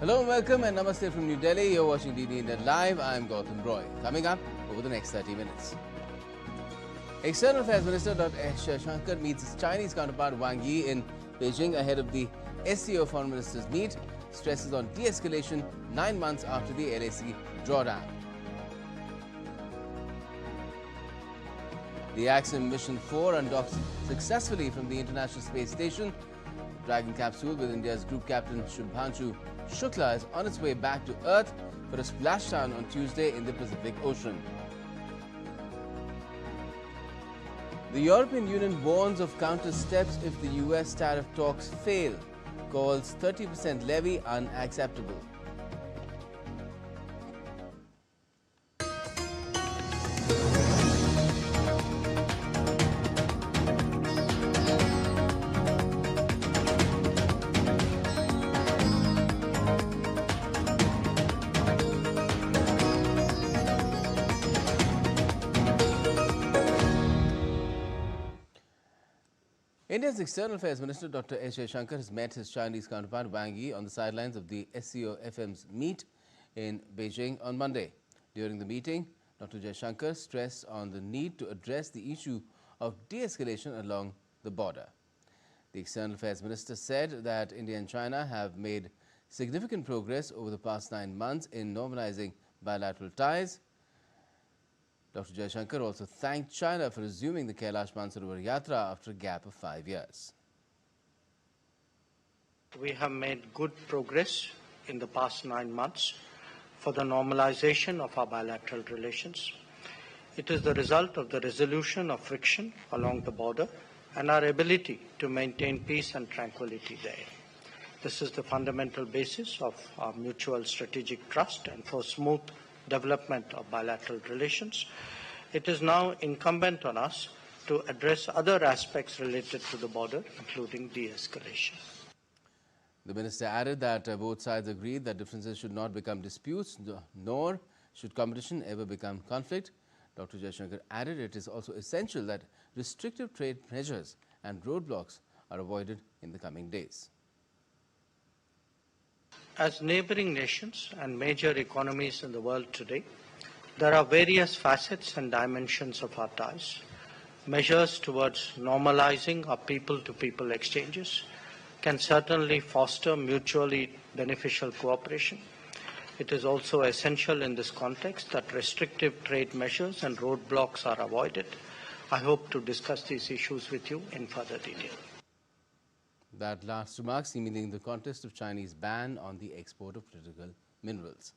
Hello and welcome and namaste from New Delhi. You're watching DD India Live. I'm Gautam Roy. Coming up over the next 30 minutes. External Affairs Minister Dr. S. Shankar meets his Chinese counterpart Wang Yi in Beijing ahead of the SCO Foreign Ministers meet, stresses on de-escalation 9 months after the LAC drawdown. The Axiom Mission 4 undocks successfully from the International Space Station. Dragon capsule with India's group captain Shubhanshu Shukla is on its way back to Earth for a splashdown on Tuesday in the Pacific Ocean. The European Union warns of counter steps if the US tariff talks fail, calls 30% levy unacceptable. India's External Affairs Minister Dr. S. Shankar has met his Chinese counterpart Wang Yi on the sidelines of the SCO-FM's meet in Beijing on Monday. During the meeting, Dr. Shankar stressed on the need to address the issue of de-escalation along the border. The External Affairs Minister said that India and China have made significant progress over the past 9 months in normalizing bilateral ties. Dr. Jaishankar also thanked China for resuming the Kailash Mansarovar Yatra after a gap of 5 years. We have made good progress in the past 9 months for the normalization of our bilateral relations. It is the result of the resolution of friction along the border and our ability to maintain peace and tranquility there. This is the fundamental basis of our mutual strategic trust and for smooth development of bilateral relations. It is now incumbent on us to address other aspects related to the border, including de-escalation. The minister added that both sides agreed that differences should not become disputes, nor should competition ever become conflict. Dr. Jaishankar added it is also essential that restrictive trade measures and roadblocks are avoided in the coming days. As neighboring nations and major economies in the world today, there are various facets and dimensions of our ties. Measures towards normalizing our people-to-people exchanges can certainly foster mutually beneficial cooperation. It is also essential in this context that restrictive trade measures and roadblocks are avoided. I hope to discuss these issues with you in further detail. That last remark seemingly in the context of Chinese ban on the export of critical minerals.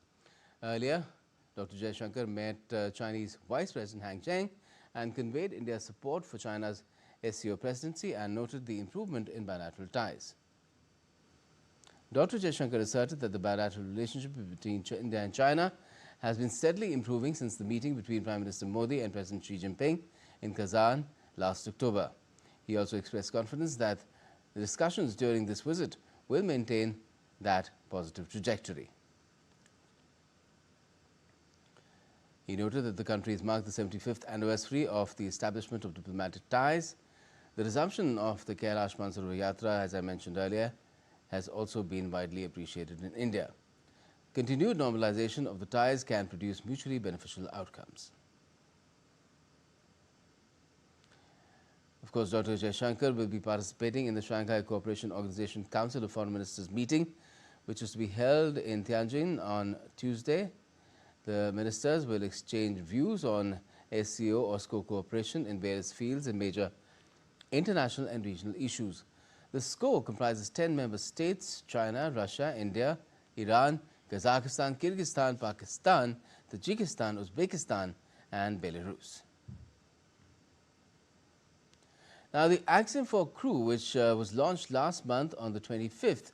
Earlier, Dr. Jaishankar met Chinese Vice President Han Cheng and conveyed India's support for China's SCO presidency and noted the improvement in bilateral ties. Dr. Jaishankar asserted that the bilateral relationship between India and China has been steadily improving since the meeting between Prime Minister Modi and President Xi Jinping in Kazan last October. He also expressed confidence that the discussions during this visit will maintain that positive trajectory. He noted that the countries marked the 75th anniversary of the establishment of diplomatic ties. The resumption of the Kailash Mansarovar Yatra, as I mentioned earlier, has also been widely appreciated in India. Continued normalization of the ties can produce mutually beneficial outcomes. Of course, Dr. Jaishankar will be participating in the Shanghai Cooperation Organization Council of Foreign Ministers meeting, which is to be held in Tianjin on Tuesday. The ministers will exchange views on SCO cooperation in various fields and major international and regional issues. The SCO comprises 10 member states: China, Russia, India, Iran, Kazakhstan, Kyrgyzstan, Pakistan, Tajikistan, Uzbekistan, and Belarus. Now, the Axiom 4 crew, which was launched last month on the 25th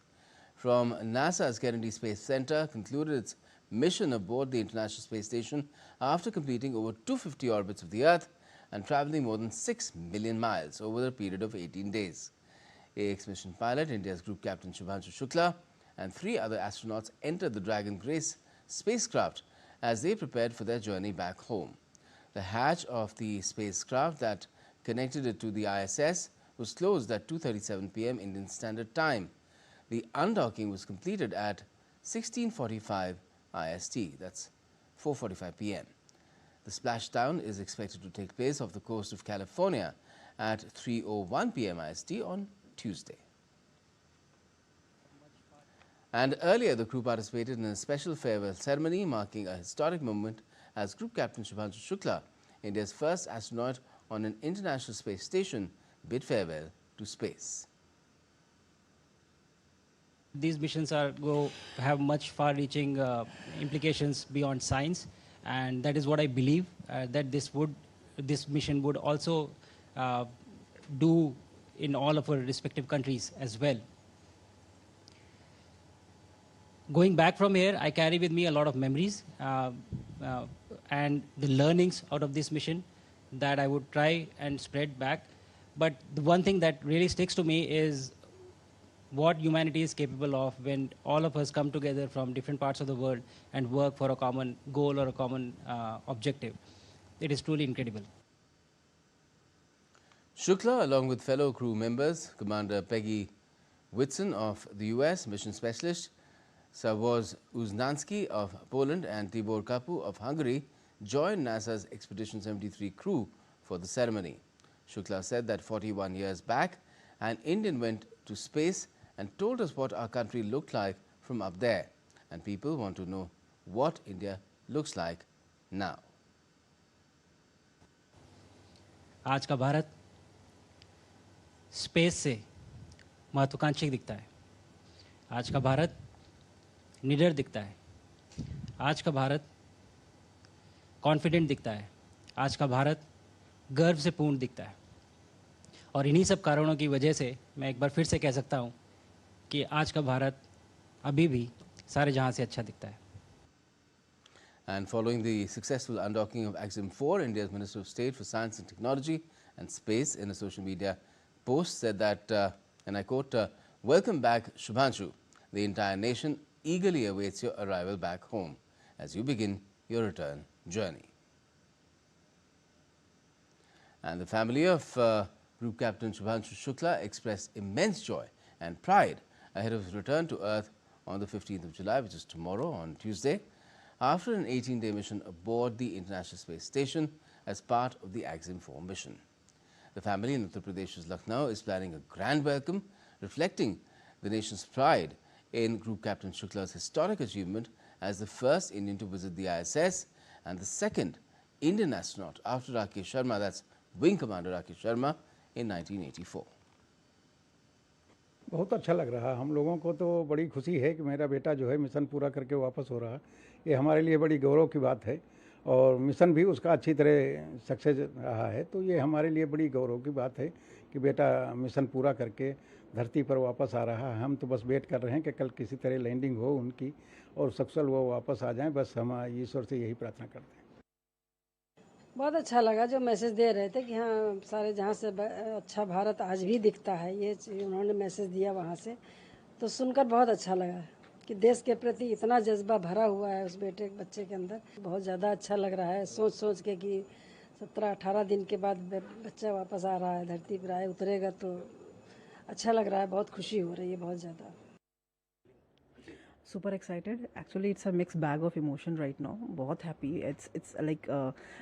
from NASA's Kennedy Space Center, concluded its mission aboard the International Space Station after completing over 250 orbits of the Earth and traveling more than 6 million miles over a period of 18 days. AX mission pilot, India's group captain Shubhanshu Shukla, and 3 other astronauts entered the Dragon Grace spacecraft as they prepared for their journey back home. The hatch of the spacecraft that connected it to the ISS was closed at 2:37 p.m. Indian Standard Time. The undocking was completed at 16:45 IST, that's 4:45 p.m. The splashdown is expected to take place off the coast of California at 3:01 p.m. IST on Tuesday. And earlier, the crew participated in a special farewell ceremony marking a historic moment as Group Captain Shubhanshu Shukla, India's first astronaut on an international space station, bid farewell to space. These missions have much far-reaching implications beyond science, and that is what I believe that this mission would also do in all of our respective countries as well. Going back from here, I carry with me a lot of memories and the learnings out of this mission that I would try and spread back. But the one thing that really sticks to me is what humanity is capable of when all of us come together from different parts of the world and work for a common goal or a common objective. It is truly incredible. Shukla, along with fellow crew members, Commander Peggy Whitson of the US, Mission Specialist Savoz Uznansky of Poland and Tibor Kapu of Hungary, joined NASA's Expedition 73 crew for the ceremony. Shukla said that 41 years back, an Indian went to space and told us what our country looked like from up there, and people want to know what India looks like now. आज का Bharat space से महत्वाकांक्षी दिखता है. आज का भारत निडर दिखता है. आज का भारत कॉन्फिडेंट दिखता है. आज का भारत गर्व से पूर्ण दिखता है. और इन्हीं सब कारणों की वजह से मैं एक बार फिर से कह सकता हूँ कि आज का भारत अभी भी सारे जहां से अच्छा दिखता है. And following the successful undocking of Axiom 4, India's Minister of State for Science and Technology and Space, in a social media post, said that, and I quote, "Welcome back, Shubhanshu. The entire nation eagerly awaits your arrival back home as you begin your return journey." And the family of Group Captain Shubhanshu Shukla expressed immense joy and pride ahead of his return to Earth on the 15th of July, which is tomorrow, on Tuesday, after an 18-day mission aboard the International Space Station as part of the Axiom 4 mission. The family in Uttar Pradesh's Lucknow is planning a grand welcome, reflecting the nation's pride in Group Captain Shukla's historic achievement as the first Indian to visit the ISS and the second Indian astronaut after Rakesh Sharma, that's Wing Commander Rakesh Sharma, in 1984. बहुत अच्छा लग रहा है. हम लोगों को तो बड़ी खुशी है कि मेरा बेटा जो है मिशन पूरा करके वापस हो रहा है. ये हमारे लिए बड़ी गौरव की बात है और मिशन भी उसका अच्छी तरह सक्सेस रहा है. तो ये हमारे लिए बड़ी गौरव की बात है कि बेटा मिशन पूरा करके धरती पर वापस आ रहा है. हम तो बस वेट कर रहे हैं कि कल किसी तरह लैंडिंग हो उनकी और सक्सेसफुल वो वापस आ जाएं. बस हम ईश्वर से यही प्रार्थना करते हैं. बहुत अच्छा लगा जो मैसेज दे रहे थे कि हाँ सारे जहाँ से अच्छा भारत आज भी दिखता है. ये उन्होंने मैसेज दिया वहाँ से, तो सुनकर बहुत अच्छा लगा कि देश के प्रति इतना जज्बा भरा हुआ है उस बच्चे के अंदर. बहुत ज़्यादा अच्छा लग रहा है सोच के कि 17-18 दिन के बाद बच्चा वापस आ रहा है, धरती पर आए उतरेगा, तो अच्छा लग रहा है. बहुत खुशी हो रही है, बहुत ज़्यादा. Super excited. Actually, it's a mixed bag of emotion right now. बहुत happy. It's like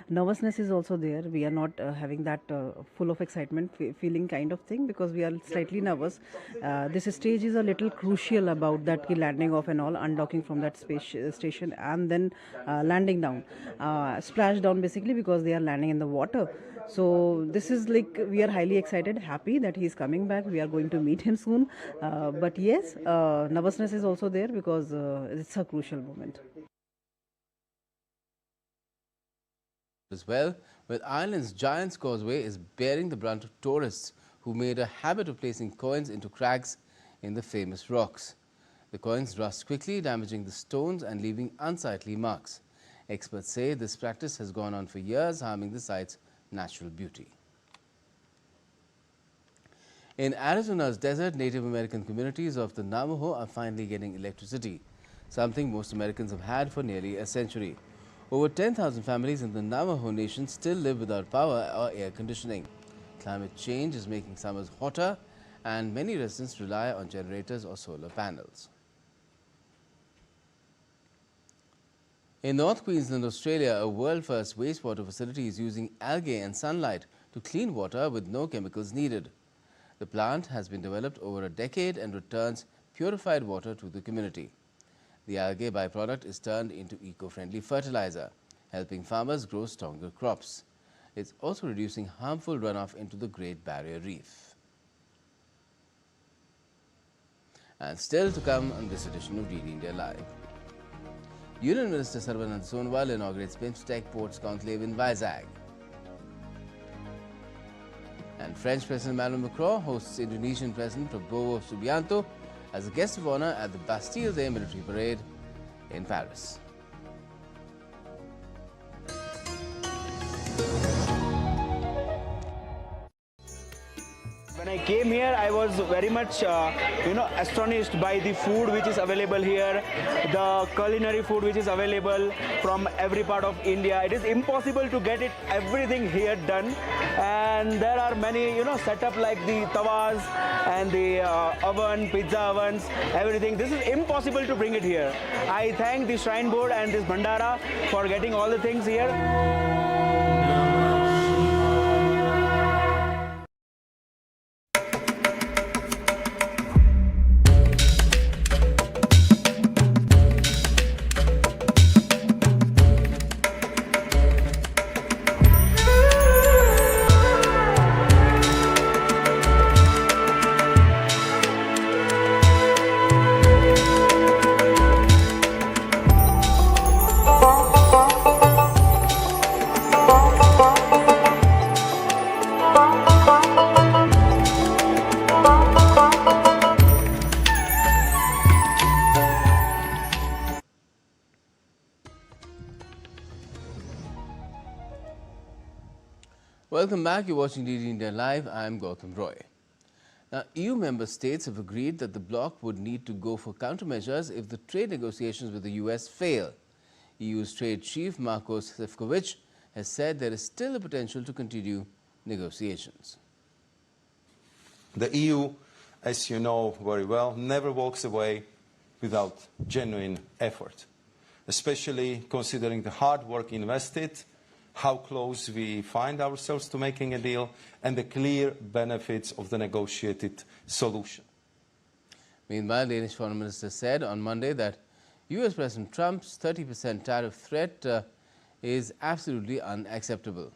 nervousness is also there. We are not having that full of excitement feeling kind of thing because we are slightly nervous. This stage is a little crucial about that landing off and all, undocking from that space station and then landing down, splash down basically because they are landing in the water. So this is like we are highly excited, happy that he is coming back. We are going to meet him soon. But yes, nervousness is also there because it's a crucial moment. As well, where Ireland's Giant's Causeway is bearing the brunt of tourists who made a habit of placing coins into cracks in the famous rocks. The coins rust quickly, damaging the stones and leaving unsightly marks. Experts say this practice has gone on for years, harming the site's natural beauty. In Arizona's desert, Native American communities of the Navajo are finally getting electricity, something most Americans have had for nearly a century. Over 10,000 families in the Navajo Nation still live without power or air conditioning. Climate change is making summers hotter, and many residents rely on generators or solar panels. In North Queensland, Australia, a world-first wastewater facility is using algae and sunlight to clean water with no chemicals needed. The plant has been developed over a decade and returns purified water to the community. The algae byproduct is turned into eco-friendly fertilizer, helping farmers grow stronger crops. It's also reducing harmful runoff into the Great Barrier Reef. And still to come on this edition of DD India Live. Union Minister Sarbanand Sonowal inaugurates BIMSTEC Ports Conclave in Vizag. And French President Emmanuel Macron hosts Indonesian President Prabowo Subianto as a guest of honor at the Bastille Day military parade in Paris. When I came here, I was very much, astonished by the food which is available here, the culinary food which is available from every part of India. It is impossible to get everything here done, and there are many, setup like the tawas and the oven, pizza ovens, everything. This is impossible to bring it here. I thank the Shrine Board and this Bhandara for getting all the things here. Welcome back. You're watching DD India Live. I'm Gautam Roy. Now, EU member states have agreed that the bloc would need to go for countermeasures if the trade negotiations with the US fail. EU's trade chief Markos Sefcovic has said there is still a potential to continue negotiations. The EU, as you know very well, never walks away without genuine effort, especially considering the hard work invested, how close we find ourselves to making a deal, and the clear benefits of the negotiated solution. Meanwhile, Danish Foreign Minister said on Monday that US President Trump's 30% tariff threat is absolutely unacceptable.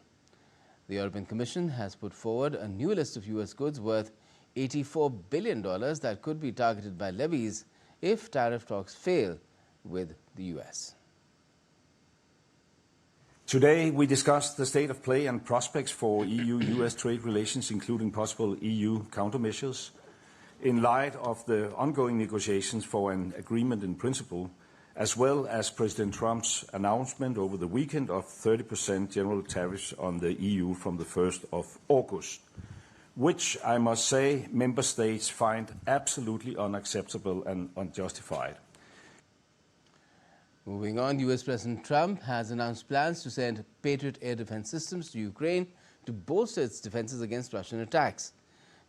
The European Commission has put forward a new list of US goods worth $84 billion that could be targeted by levies if tariff talks fail with the US. Today, we discussed the state of play and prospects for EU-US trade relations, including possible EU countermeasures, in light of the ongoing negotiations for an agreement in principle, as well as President Trump's announcement over the weekend of 30% general tariffs on the EU from the 1st of August, which I must say member states find absolutely unacceptable and unjustified. Moving on, US President Trump has announced plans to send Patriot air defense systems to Ukraine to bolster its defenses against Russian attacks.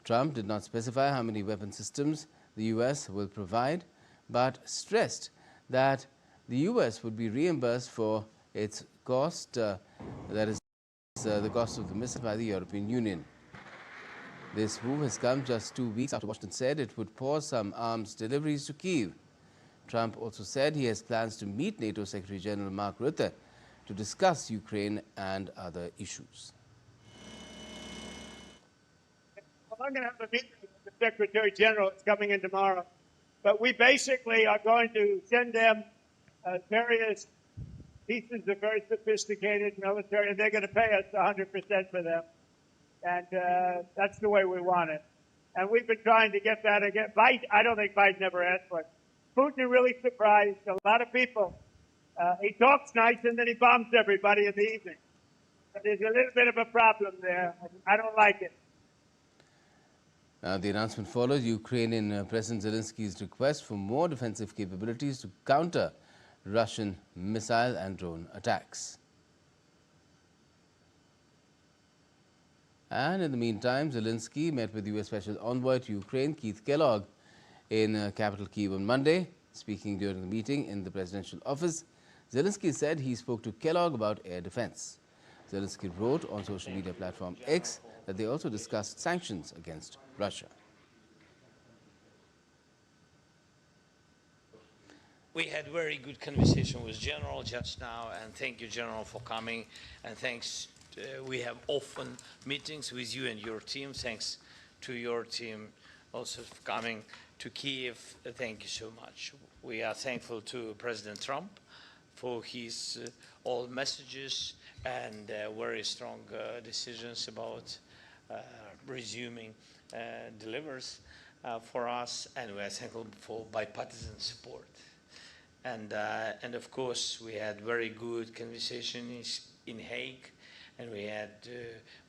Trump did not specify how many weapon systems the US will provide, but stressed that the US would be reimbursed for its cost, that is the cost of the missile, by the European Union. This move has come just 2 weeks after Washington said it would pause some arms deliveries to Kyiv. Trump also said he has plans to meet NATO Secretary General Mark Rutte to discuss Ukraine and other issues. Well, I'm going to have a meeting with the Secretary General. It's coming in tomorrow. But we basically are going to send them various pieces of very sophisticated military, and they're going to pay us 100% for them. And that's the way we want it. And we've been trying to get that again. Biden, I don't think Biden ever asked for it. Putin really surprised a lot of people. He talks nice and then he bombs everybody in the evening. But there's a little bit of a problem there. I don't like it. Now, the announcement follows Ukrainian President Zelensky's request for more defensive capabilities to counter Russian missile and drone attacks. And in the meantime, Zelensky met with US Special Envoy to Ukraine, Keith Kellogg, in capital Kyiv on Monday. Speaking during the meeting in the presidential office, Zelensky said he spoke to Kellogg about air defense. Zelensky wrote on social media platform X that they also discussed sanctions against Russia. We had very good conversation with General just now, and thank you, General, for coming. And thanks, we have often meetings with you and your team. Thanks to your team also for coming to Kiev. Thank you so much. We are thankful to President Trump for his all messages and very strong decisions about resuming delivers for us, and we are thankful for bipartisan support. And of course, we had very good conversations in Hague, and we had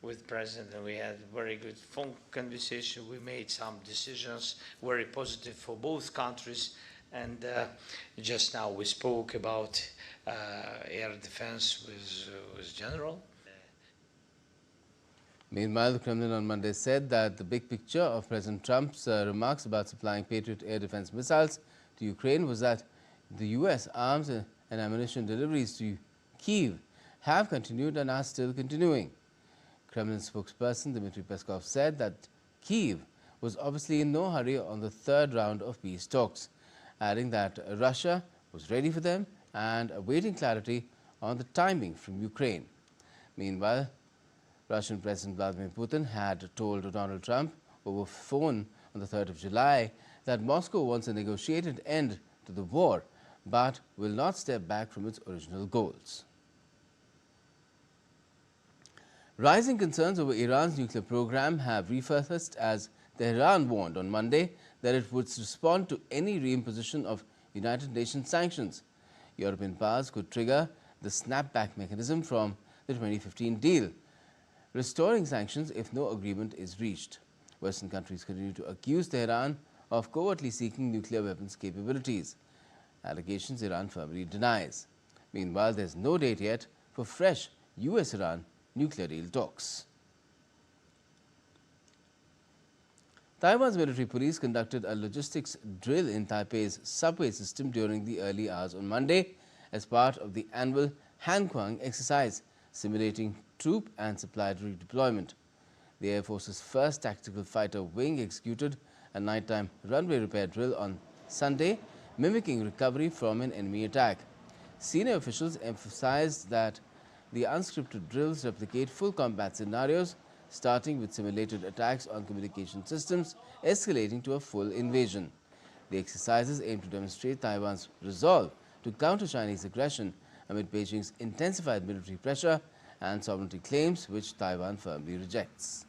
with President, and we had very good phone conversation. We made some decisions, very positive for both countries. And just now we spoke about air defense with General. Meanwhile, the Kremlin on Monday said that the big picture of President Trump's remarks about supplying Patriot air defense missiles to Ukraine was that the U.S. arms and ammunition deliveries to Kyiv have continued and are still continuing. Kremlin spokesperson Dmitry Peskov said that Kyiv was obviously in no hurry on the third round of peace talks, adding that Russia was ready for them and awaiting clarity on the timing from Ukraine. Meanwhile, Russian President Vladimir Putin had told Donald Trump over phone on the 3rd of July that Moscow wants a negotiated end to the war, but will not step back from its original goals. Rising concerns over Iran's nuclear program have resurfaced as Tehran warned on Monday that it would respond to any reimposition of United Nations sanctions. European powers could trigger the snapback mechanism from the 2015 deal, restoring sanctions if no agreement is reached. Western countries continue to accuse Tehran of covertly seeking nuclear weapons capabilities, allegations Iran firmly denies. Meanwhile, there is no date yet for fresh US-Iran nuclear deal talks. Taiwan's military police conducted a logistics drill in Taipei's subway system during the early hours on Monday as part of the annual Hankuang exercise, simulating troop and supply redeployment. The Air Force's first tactical fighter wing executed a nighttime runway repair drill on Sunday, mimicking recovery from an enemy attack. Senior officials emphasized that the unscripted drills replicate full combat scenarios, starting with simulated attacks on communication systems, escalating to a full invasion. The exercises aim to demonstrate Taiwan's resolve to counter Chinese aggression amid Beijing's intensified military pressure and sovereignty claims, which Taiwan firmly rejects.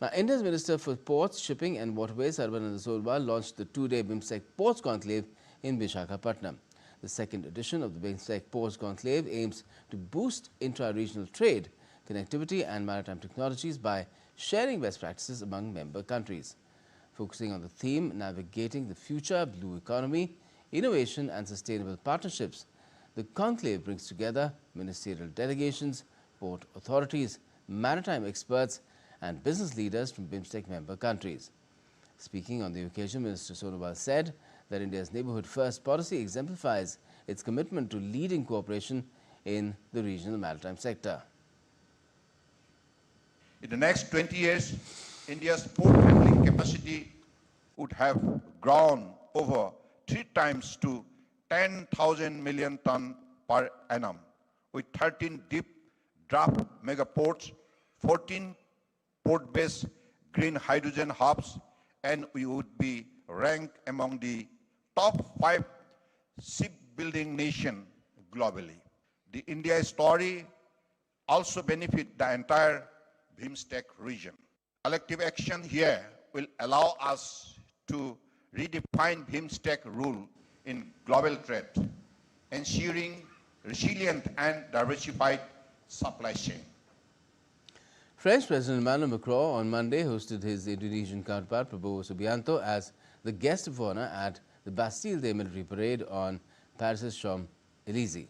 Now, India's Minister for Ports, Shipping and Waterways, Sarbananda Sonowal, launched the two-day BIMSTEC Ports Conclave in Visakhapatnam. The second edition of the BIMSTEC Ports Conclave aims to boost intra-regional trade, connectivity and maritime technologies by sharing best practices among member countries. Focusing on the theme Navigating the Future, Blue Economy, Innovation and Sustainable Partnerships, the conclave brings together ministerial delegations, port authorities, maritime experts and business leaders from BIMSTEC member countries. Speaking on the occasion, Minister Sonowal said that India's Neighbourhood First policy exemplifies its commitment to leading cooperation in the regional maritime sector. In the next 20 years, India's port handling capacity would have grown over 3 times to 10,000 million tonnes per annum, with 13 deep draft megaports, 14 port-based green hydrogen hubs, and we would be ranked among the top 5 shipbuilding nations globally. The India story also benefits the entire BIMSTEC region. Collective action here will allow us to redefine BIMSTEC role in global trade, ensuring resilient and diversified supply chain. French President Emmanuel Macron on Monday hosted his Indonesian counterpart Prabowo Subianto as the guest of honor at the Bastille Day military parade on Paris' Champs-Élysées.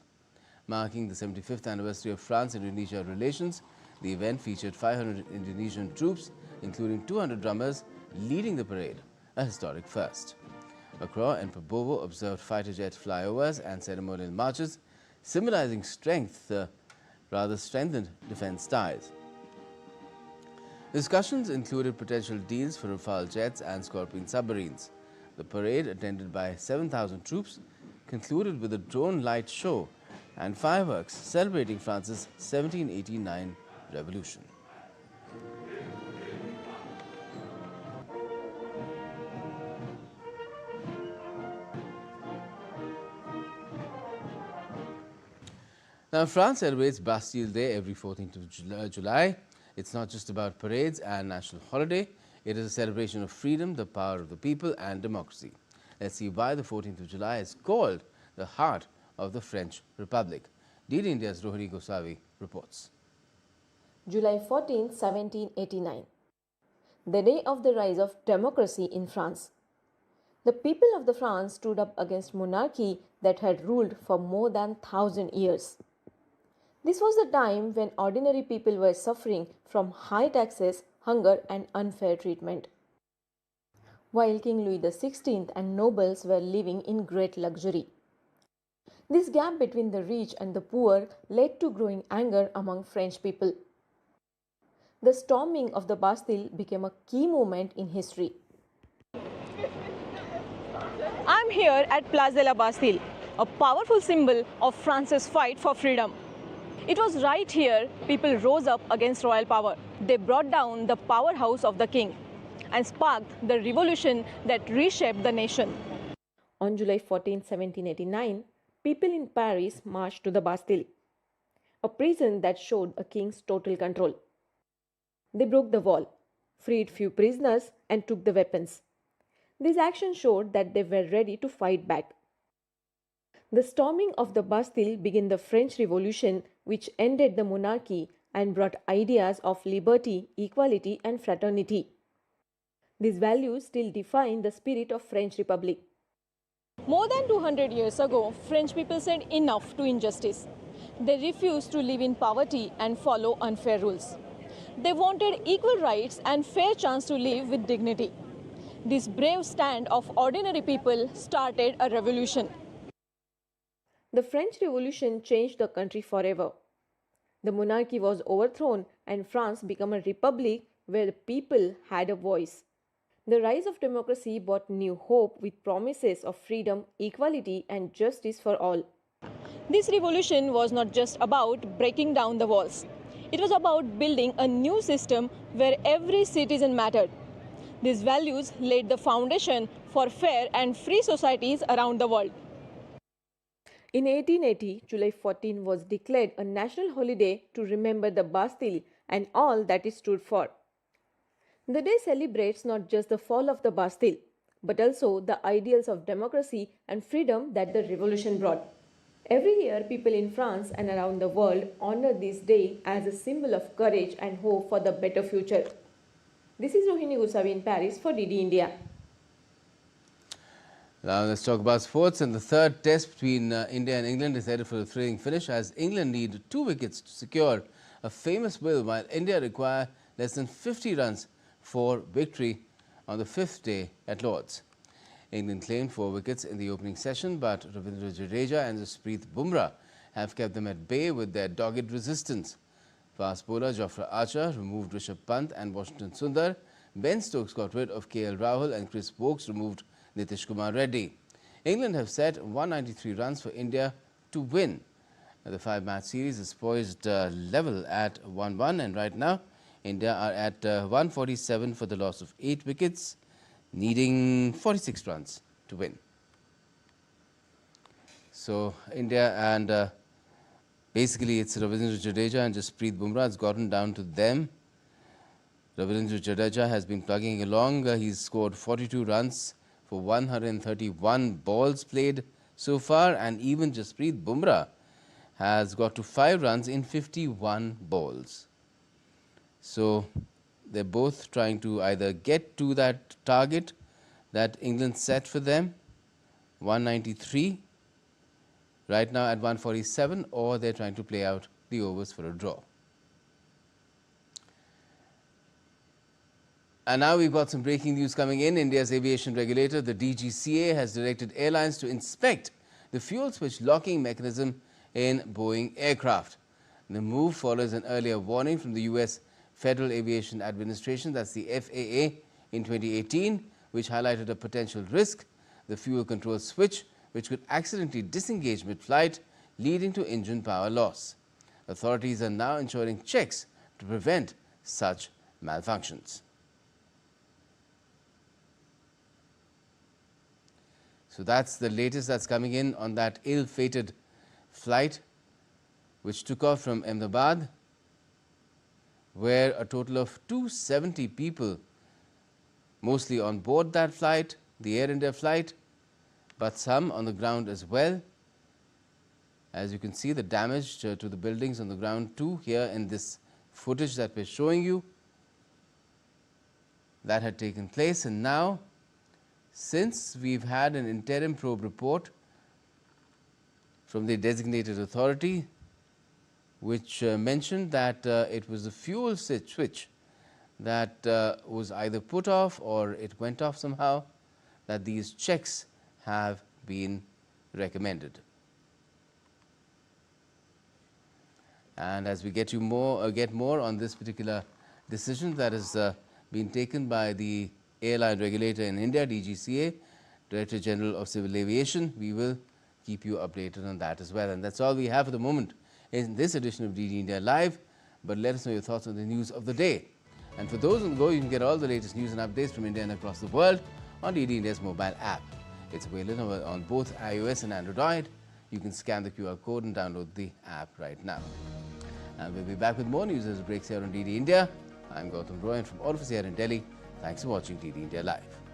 Marking the 75th anniversary of France-Indonesia relations, the event featured 500 Indonesian troops, including 200 drummers, leading the parade, a historic first. Macron and Popovo observed fighter jet flyovers and ceremonial marches, symbolizing strengthened defense ties. Discussions included potential deals for Rafale jets and Scorpion submarines. The parade, attended by 7,000 troops, concluded with a drone light show and fireworks celebrating France's 1789 revolution. Now, France celebrates Bastille Day every 14th of July. It's not just about parades and national holiday. It is a celebration of freedom, the power of the people, and democracy. Let's see why the 14th of July is called the heart of the French Republic. DD India's Rohini Gosavi reports. July 14, 1789. The day of the rise of democracy in France. The people of the France stood up against monarchy that had ruled for more than 1,000 years. This was the time when ordinary people were suffering from high taxes, hunger and unfair treatment, while King Louis XVI and nobles were living in great luxury. This gap between the rich and the poor led to growing anger among French people. The storming of the Bastille became a key moment in history. I'm here at Place de la Bastille, a powerful symbol of France's fight for freedom. It was right here people rose up against royal power. They brought down the powerhouse of the king and sparked the revolution that reshaped the nation. On July 14, 1789, people in Paris marched to the Bastille, a prison that showed a king's total control. They broke the wall, freed few prisoners and took the weapons. This action showed that they were ready to fight back. The storming of the Bastille began the French Revolution, which ended the monarchy and brought ideas of liberty, equality and fraternity. These values still define the spirit of French Republic. More than 200 years ago, French people said enough to injustice. They refused to live in poverty and follow unfair rules. They wanted equal rights and fair chance to live with dignity. This brave stand of ordinary people started a revolution. The French Revolution changed the country forever. The monarchy was overthrown and France became a republic where the people had a voice. The rise of democracy brought new hope with promises of freedom, equality and justice for all. This revolution was not just about breaking down the walls. It was about building a new system where every citizen mattered. These values laid the foundation for fair and free societies around the world. In 1880, July 14 was declared a national holiday to remember the Bastille and all that it stood for. The day celebrates not just the fall of the Bastille, but also the ideals of democracy and freedom that the revolution brought. Every year, people in France and around the world honor this day as a symbol of courage and hope for the better future. This is Rohini Gosavi in Paris for DD India. Now let's talk about sports, and the third test between India and England is headed for a thrilling finish as England need 2 wickets to secure a famous will, while India require less than 50 runs for victory on the 5th day at Lord's. England claimed 4 wickets in the opening session, but Ravindra Jadeja and Jasprit Bumrah have kept them at bay with their dogged resistance. Fast bowler Jofra Archer removed Rishabh Pant and Washington Sundar. Ben Stokes got rid of KL Rahul and Chris Wokes removed Nitish Kumar Reddy. England have set 193 runs for India to win. The 5-match series is poised level at 1-1, and right now India are at 147 for the loss of 8 wickets, needing 46 runs to win. So India and basically it's Ravindra Jadeja and Jasprit Bumrah. It's gotten down to them. Ravindra Jadeja has been plugging along. He's scored 42 runs for 131 balls played so far, and even Jasprit Bumrah has got to 5 runs in 51 balls. So they're both trying to either get to that target that England set for them, 193, right now at 147, or they're trying to play out the overs for a draw. And now we've got some breaking news coming in. India's aviation regulator, the DGCA, has directed airlines to inspect the fuel switch locking mechanism in Boeing aircraft. The move follows an earlier warning from the US Federal Aviation Administration, that's the FAA, in 2018, which highlighted a potential risk, the fuel control switch, which could accidentally disengage mid-flight, leading to engine power loss. Authorities are now ensuring checks to prevent such malfunctions. So that's the latest that's coming in on that ill-fated flight which took off from Ahmedabad, where a total of 270 people, mostly on board that flight, the Air India flight, but some on the ground as well. As you can see, the damage to the buildings on the ground too here in this footage that we're showing you. That had taken place, and now, since we've had an interim probe report from the designated authority, which mentioned that it was the fuel switch that was either put off or it went off somehow, that these checks have been recommended. And as we get more on this particular decision that has been taken by the airline regulator in India, DGCA, Director General of Civil Aviation, we will keep you updated on that as well. And that's all we have for the moment in this edition of DD India Live. But let us know your thoughts on the news of the day. And for those on the go, you can get all the latest news and updates from India and across the world on DD India's mobile app. It's available on both iOS and Android. You can scan the QR code and download the app right now. And we'll be back with more news as it breaks here on DD India. I'm Gautam Roy, and from all of us here in Delhi, thanks for watching DD India Live.